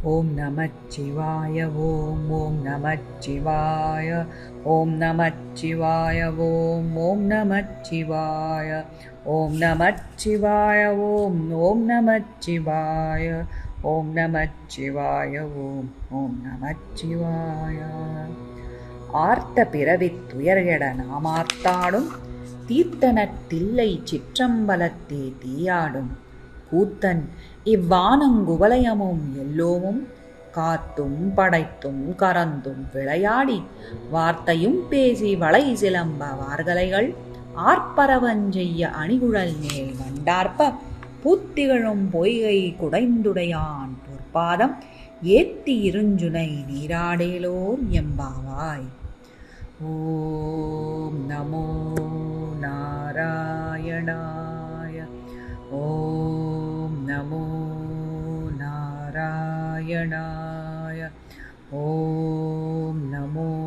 ஓம் நமச்சிவாய ஓம் நமச்சிவாய ஓம் நமச்சிவாய ஓம் நமச்சிவாய ஓம் நமச்சிவாய ஓம் நமச்சிவாய ஓம் நமச்சிவாய ஓம் நமச்சிவாய. ஆர்த்த பிறவித் துயர்கெட நாமார்த்தாடும் தீர்த்தனத் தில்லை சிற்றம்பலத்தே தீயாடும் கூத்தன் இவ்வானங்குவலயமும் எல்லோமும் காத்தும் படைத்தும் கறந்தும் விளையாடி வார்த்தையும் பேசி வளை சிலம்ப வார்கலைகள் ஆர்ப்பரவஞ்செய்ய அணிகுழல் மேல் வண்டார்ப்ப பூத்திகழும் பொய்கை குடைந்துடையான் பொற்பாதம் ஏத்தி இருஞ்சுனை நீராடேலோர் எம்பாவாய். ஓம் நமோ நாராயணாய. ஓம் நமோ நாராயணாய. ஓம் நமோ